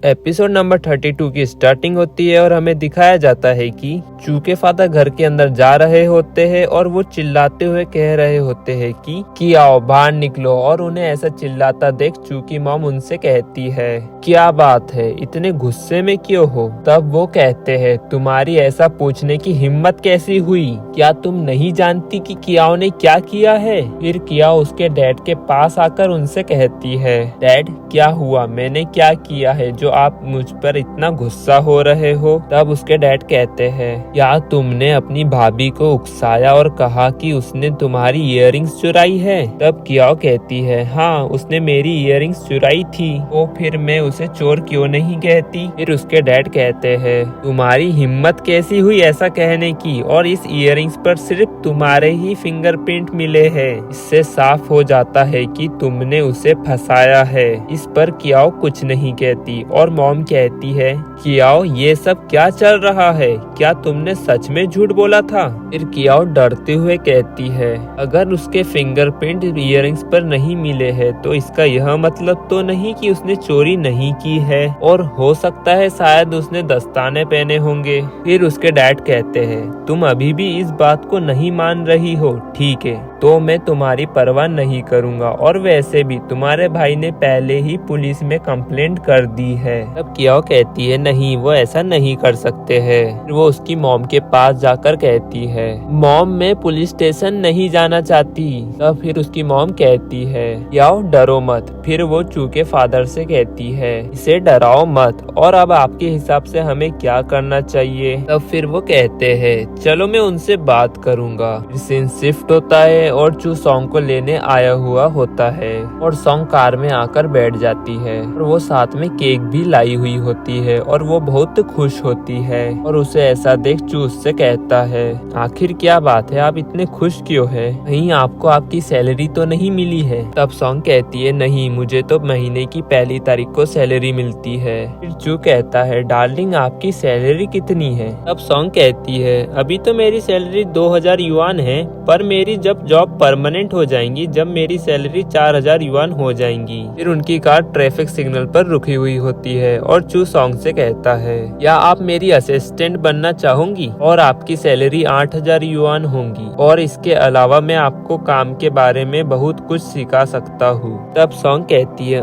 Episode number 32 की starting होती है और हमें दिखाया जाता है कि चू के फादर घर के अंदर जा रहे होते हैं और वो चिल्लाते हुए कह रहे होते हैं कि आओ बाहर निकलो। और उन्हें ऐसा चिल्लाता देख चू की मॉम उनसे कहती है क्या बात है, इतने गुस्से में क्यों हो। तब वो कहते हैं तुम्हारी ऐसा पूछने की हिम्मत कैसी हुई, क्या तुम नहीं जानती कि कियाओ ने क्या किया है। फिर कियाओ उसके डैड के पास आकर उनसे कहती है डैड क्या हुआ, मैंने क्या किया है जो आप मुझ पर इतना गुस्सा हो रहे हो। तब उसके डैड कहते हैं क्या तुमने अपनी भाभी को उकसाया और कहा कि उसने तुम्हारी इयररिंग्स चुराई है। तब कियाओ कहती है हाँ उसने मेरी इयररिंग्स चुराई थी, तो फिर मैं उसे चोर क्यों नहीं कहती। फिर उसके डैड कहते हैं तुम्हारी हिम्मत कैसी हुई ऐसा कहने की, और इस इयररिंग्स पर सिर्फ तुम्हारे ही फिंगरप्रिंट मिले हैं। इससे साफ हो जाता है कि तुमने उसे फंसाया है। इस पर कियाओ कुछ नहीं कहती और मॉम कहती है कियाओ ये सब क्या चल रहा है, क्या तुमने सच में झूठ बोला था। फिर कियाओ डरते हुए कहती है अगर उसके फिंगरप्रिंट इयररिंग्स पर नहीं मिले हैं तो इसका यह मतलब तो नहीं कि उसने चोरी नहीं की है, और हो सकता है शायद उसने दस्ताने पहने होंगे। फिर उसके डैड कहते हैं तुम अभी भी इस बात को नहीं मान रही हो, ठीक है तो मैं तुम्हारी परवाह नहीं करूंगा, और वैसे भी तुम्हारे भाई ने पहले ही पुलिस में कंप्लेंट कर दी है। तब कियाओ कहती है नहीं वो ऐसा नहीं कर सकते हैं। वो उसकी मॉम के पास जाकर कहती है मॉम मैं पुलिस स्टेशन नहीं जाना चाहती। तब फिर उसकी मॉम कहती है कियाओ डरो मत। फिर वो चू के फादर से कहती है इसे डराओ मत, और अब आपके हिसाब से हमें क्या करना चाहिए। तब फिर वो कहते हैं चलो मैं उनसे बात करूंगा। सीन शिफ्ट होता है और चू सॉन्ग को लेने आया हुआ होता है और सॉन्ग कार में आकर बैठ जाती है और वो साथ में केक भी लाई हुई होती है और वो बहुत खुश होती है। और उसे ऐसा देख चू उससे कहता है आखिर क्या बात है, आप इतने खुश क्यों है, कहीं आपको आपकी सैलरी तो नहीं मिली है। तब सॉन्ग कहती है नहीं मुझे तो महीने की पहली तारीख को सैलरी मिलती है। फिर चू कहता है डार्लिंग आपकी सैलरी कितनी है। तब सॉन्ग कहती है अभी तो मेरी सैलरी 2000 युआन है, पर मेरी जब जॉब परमानेंट हो जाएंगी जब मेरी सैलरी 4000 युआन हो जाएंगी। फिर उनकी कार ट्रैफिक सिग्नल पर रुकी हुई होती है और चू सॉन्ग से कहता है या आप मेरी असिस्टेंट बनना चाहूंगी और आपकी सैलरी 8000 युआन होंगी, और इसके अलावा मैं आपको काम के बारे में बहुत कुछ सिखा सकता हूँ। तब सॉन्ग कहती है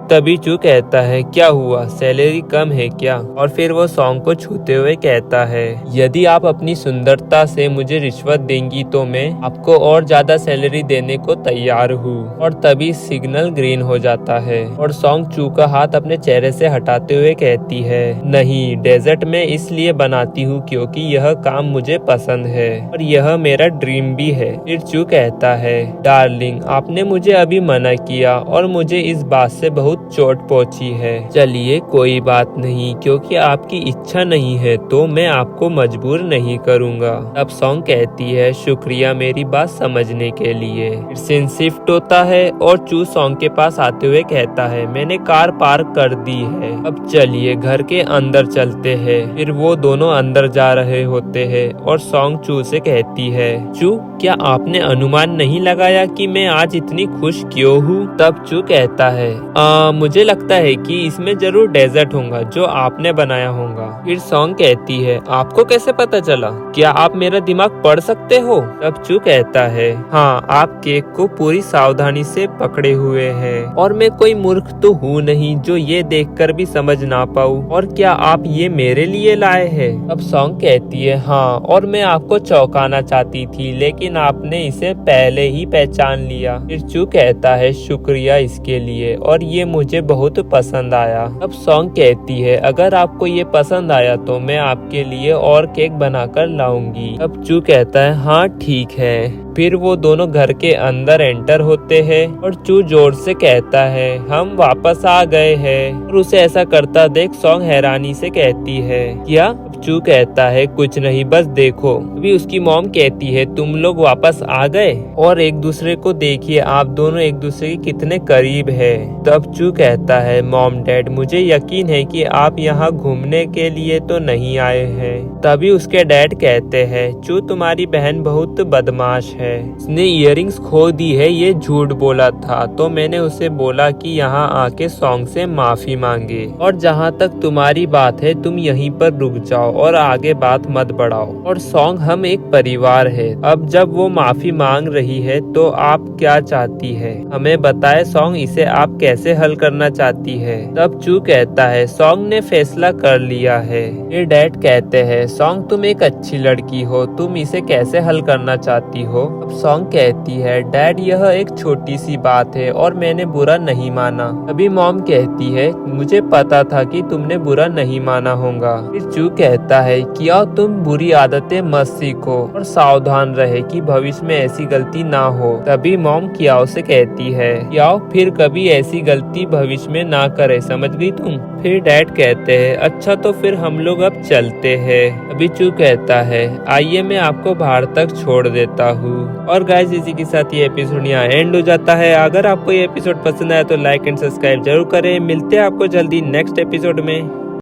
तभी चू कहता है क्या हुआ सैलरी कम है क्या। और फिर वो सॉन्ग को छूते हुए कहता है यदि आप अपनी सुंदरता से मुझे रिश्वत देंगी तो मैं आपको और ज्यादा सैलरी देने को तैयार हूँ। और तभी सिग्नल ग्रीन हो जाता है और सॉन्ग चू का हाथ अपने चेहरे से हटाते हुए कहती है नहीं डेजर्ट में इसलिए बनाती हूँ क्योंकि यह काम मुझे पसंद है और यह मेरा ड्रीम भी है। फिर चू कहता है डार्लिंग आपने मुझे अभी मना किया और मुझे इस बात से बहुत चोट पहुँची है। चलिए कोई बात नहीं, क्योंकि आपकी इच्छा नहीं है तो मैं आपको मजबूर नहीं करूँगा। अब सॉन्ग कहती है शुक्रिया मेरी बात समझने के लिए। सीन शिफ्ट होता है और चू सॉन्ग के पास आते हुए कहता है मैंने कार पार्क कर दी है, अब चलिए घर के अंदर चलते हैं। फिर वो दोनों अंदर जा रहे होते हैं और सॉन्ग चू से कहती है चू क्या आपने अनुमान नहीं लगाया कि मैं आज इतनी खुश क्यों हूँ। तब चू कहता है मुझे लगता है कि इसमें जरूर डेजर्ट होगा जो आपने बनाया होगा। फिर सॉन्ग कहती है आपको कैसे पता चला, क्या आप मेरा दिमाग पढ़ सकते हो। तब चू कहता है हाँ आप केक को पूरी सावधानी से पकड़े हुए हैं और मैं कोई मूर्ख तो हूँ नहीं जो ये देखकर भी समझ ना पाऊँ, और क्या आप ये मेरे लिए लाए हैं। अब सॉन्ग कहती है हाँ, और मैं आपको चौंकाना चाहती थी लेकिन आपने इसे पहले ही पहचान लिया। फिर चू कहता है शुक्रिया इसके लिए, और ये मुझे बहुत पसंद आया। अब सॉन्ग कहती है अगर आपको ये पसंद आया तो मैं आपके लिए और केक बनाकर लाऊंगी। अब चू कहता है हाँ ठीक है। फिर वो दोनों घर के अंदर एंटर होते हैं और चू जोर से कहता है हम वापस आ गए हैं, और उसे ऐसा करता देख सॉन्ग हैरानी से कहती है क्या। चू कहता है कुछ नहीं, बस देखो। अभी उसकी मॉम कहती है तुम लोग वापस आ गए और एक दूसरे को देखिए, आप दोनों एक दूसरे के कितने करीब है। तब चू कहता है मॉम डैड मुझे यकीन है कि आप यहाँ घूमने के लिए तो नहीं आए हैं। तभी उसके डैड कहते हैं चू तुम्हारी बहन बहुत बदमाश है, उसने इयररिंग्स खो दी है, ये झूठ बोला था, तो मैंने उसे बोला कि यहाँ आके सॉन्ग से माफी मांगे। और जहाँ तक तुम्हारी बात है तुम यहीं पर रुक जाओ और आगे बात मत बढ़ाओ। और सॉन्ग हम एक परिवार है। अब जब वो माफी मांग रही है तो आप क्या चाहती है, हमें बताए सॉन्ग, इसे आप कैसे हल करना चाहती है। तब चू कहता है सॉन्ग ने फैसला कर लिया है। ये डैड कहते हैं सॉन्ग तुम एक अच्छी लड़की हो, तुम इसे कैसे हल करना चाहती हो। अब सॉन्ग कहती है डैड यह एक छोटी सी बात है और मैंने बुरा नहीं माना। अभी मॉम कहती है मुझे पता था कि तुमने बुरा नहीं माना होगा। फिर चू कहता है क्या तुम बुरी आदतें मत सीखो और सावधान रहे कि भविष्य में ऐसी गलती ना हो। तभी मॉम कियाओ से कहती है कियाओ फिर कभी ऐसी गलती भविष्य में ना करे, समझ गई तुम। फिर डैड कहते हैं अच्छा तो फिर हम लोग अब चलते हैं। अभी चू कहता है आइए मैं आपको बाहर तक छोड़ देता हूँ। और गाइस इसी के साथ ये एपिसोड यहाँ एंड हो जाता है। अगर आपको ये एपिसोड पसंद आया तो लाइक एंड सब्सक्राइब जरूर करें। मिलते हैं आपको जल्दी नेक्स्ट एपिसोड में।